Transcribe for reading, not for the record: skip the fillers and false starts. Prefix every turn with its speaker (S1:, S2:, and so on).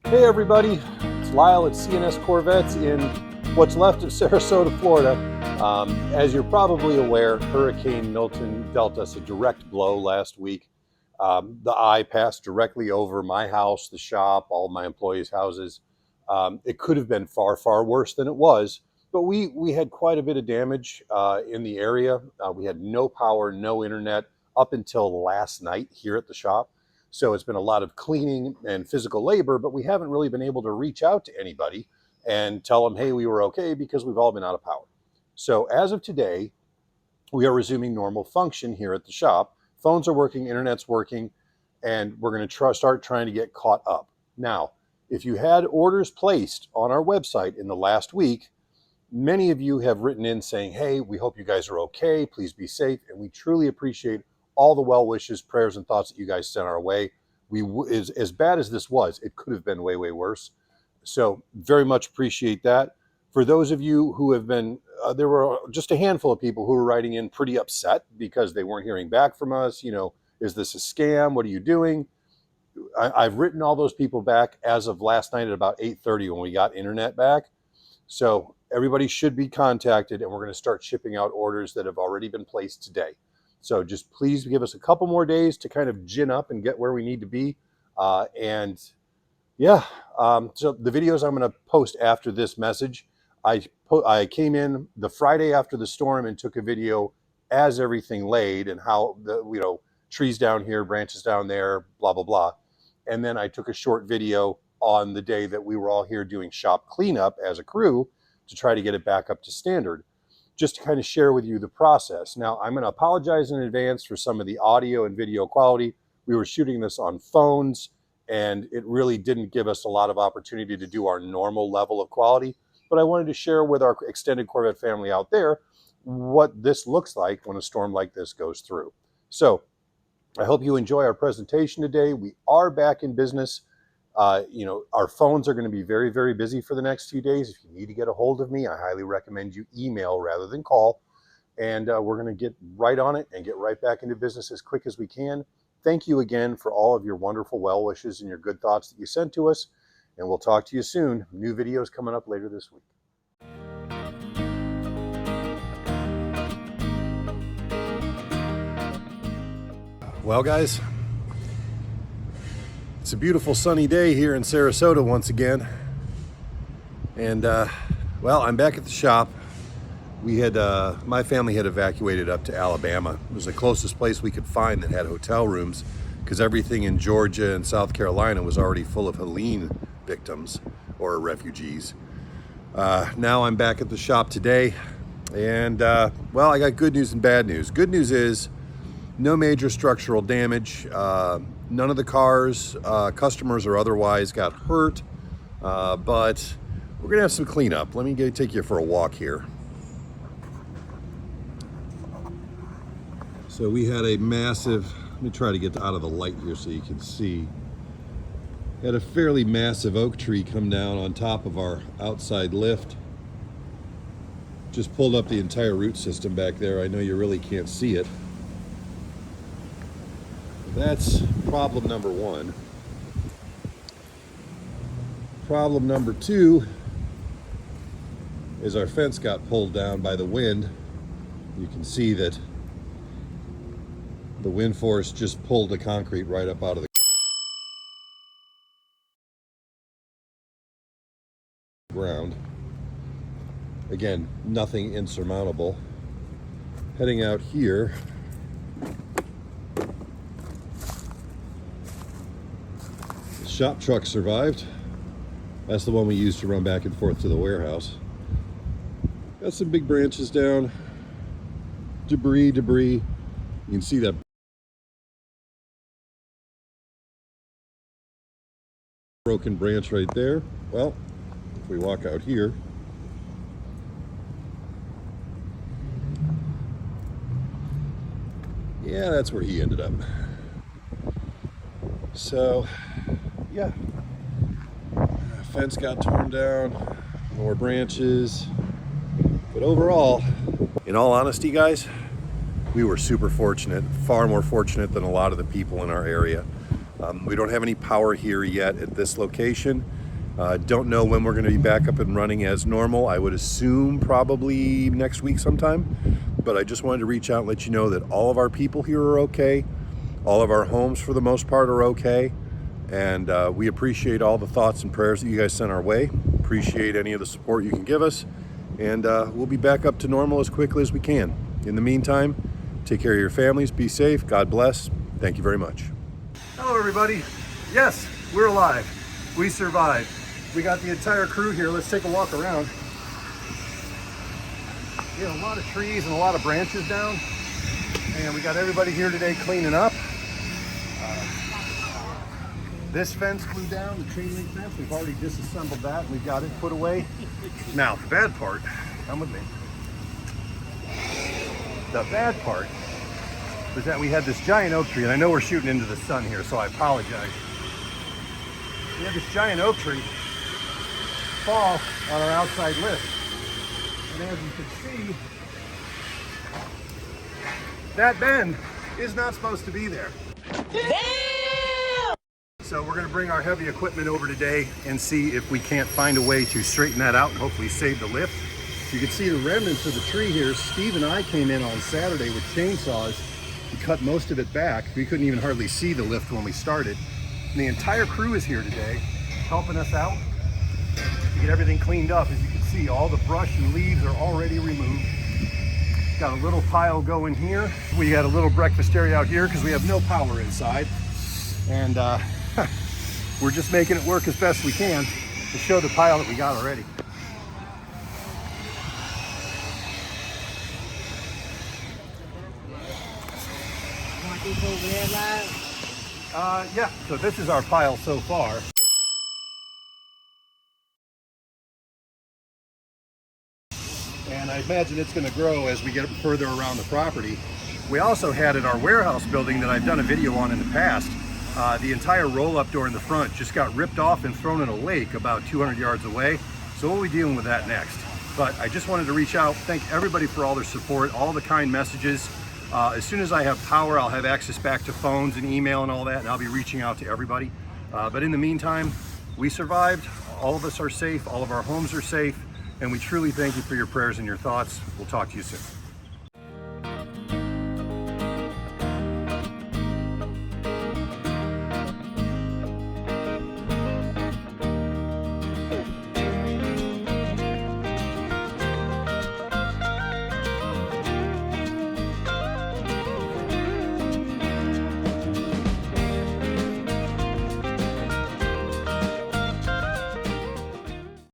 S1: Hey everybody, it's Lyle at C&S Corvettes in what's left of Sarasota, Florida. As you're probably aware, Hurricane Milton dealt us a direct blow last week. The eye passed directly over my house, the shop, all my employees' houses. It could have been far, far worse than it was, but we had quite a bit of damage in the area. We had no power, no internet up until last night here at the shop. So it's been a lot of cleaning and physical labor, but we haven't really been able to reach out to anybody and tell them, hey, we were okay, because we've all been out of power. So as of today, we are resuming normal function here at the shop. Phones are working, internet's working, and we're going to start trying to get caught up. Now, if you had orders placed on our website in the last week, many of you have written in saying, hey, we hope you guys are okay, please be safe, and we truly appreciate all the well wishes, prayers, and thoughts that you guys sent our way. As bad as this was, it could have been way, way worse. So very much appreciate that. For those of you who have been, there were just a handful of people who were writing in pretty upset because they weren't hearing back from us. You know, is this a scam? What are you doing? I've written all those people back as of last night at about 8:30 when we got internet back. So everybody should be contacted, and we're going to start shipping out orders that have already been placed today. So just please give us a couple more days to kind of gin up and get where we need to be. So the videos I'm going to post after this message, I came in the Friday after the storm and took a video as everything laid and how the trees down here, branches down there, blah, blah, blah. And then I took a short video on the day that we were all here doing shop cleanup as a crew to try to get it back up to standard, just to kind of share with you the process. Now, I'm going to apologize in advance for some of the audio and video quality. We were shooting this on phones, and it really didn't give us a lot of opportunity to do our normal level of quality. But I wanted to share with our extended Corvette family out there what this looks like when a storm like this goes through. So I hope you enjoy our presentation today. We are back in business. Our phones are going to be very, very busy for the next few days. If you need to get a hold of me, I highly recommend you email rather than call. And we're going to get right on it and get right back into business as quick as we can. Thank you again for all of your wonderful well wishes and your good thoughts that you sent to us. And we'll talk to you soon. New videos coming up later this week. Well, guys, it's a beautiful sunny day here in Sarasota once again. And I'm back at the shop. We had my family had evacuated up to Alabama. It was the closest place we could find that had hotel rooms, because everything in Georgia and South Carolina was already full of Helene victims or refugees. Now I'm back at the shop today, and I got good news and bad news. Good news is no major structural damage. None of the cars, customers or otherwise, got hurt, but we're gonna have some cleanup. Let me take you for a walk here. So we had a massive, let me try to get out of the light here so you can see. Had a fairly massive oak tree come down on top of our outside lift. Just pulled up the entire root system back there. I know you really can't see it. That's problem number one. Problem number two is our fence got pulled down by the wind. You can see that the wind force just pulled the concrete right up out of the ground. Again, nothing insurmountable. Heading out here, the shop truck survived. That's the one we used to run back and forth to the warehouse. Got some big branches down. Debris. You can see that broken branch right there. Well, if we walk out here, Yeah, that's where he ended up. So, yeah, fence got torn down, more branches, but overall, in all honesty, guys, we were super fortunate, far more fortunate than a lot of the people in our area. We don't have any power here yet at this location. Don't know when we're going to be back up and running as normal. I would assume probably next week sometime, but I just wanted to reach out and let you know that all of our people here are okay. All of our homes for the most part are okay. And we appreciate all the thoughts and prayers that you guys sent our way. Appreciate any of the support you can give us. And we'll be back up to normal as quickly as we can. In the meantime, take care of your families, be safe, God bless. Thank you very much. Hello everybody. Yes, we're alive. We survived. We got the entire crew here. Let's take a walk around. We have a lot of trees and a lot of branches down. And we got everybody here today cleaning up. This fence flew down, the chain link fence. We've already disassembled that and we've got it put away. Now, the bad part, come with me. The bad part was that we had this giant oak tree, and I know we're shooting into the sun here, so I apologize. We had this giant oak tree fall on our outside lift. And as you can see, that bend is not supposed to be there. So we're going to bring our heavy equipment over today and see if we can't find a way to straighten that out and hopefully save the lift. You can see the remnants of the tree here. Steve and I came in on Saturday with chainsaws and cut most of it back. We couldn't even hardly see the lift when we started. And the entire crew is here today helping us out to get everything cleaned up. As you can see, all the brush and leaves are already removed. Got a little pile going here. We had a little breakfast area out here because we have no power inside. And we're just making it work as best we can to show the pile that we got already. Yeah, so this is our pile so far. And I imagine it's going to grow as we get further around the property. We also had at our warehouse building that I've done a video on in the past, the entire roll-up door in the front just got ripped off and thrown in a lake about 200 yards away. So we'll be dealing with that next. But I just wanted to reach out, thank everybody for all their support, all the kind messages. As soon as I have power, I'll have access back to phones and email and all that, and I'll be reaching out to everybody. But in the meantime, we survived. All of us are safe. All of our homes are safe. And we truly thank you for your prayers and your thoughts. We'll talk to you soon.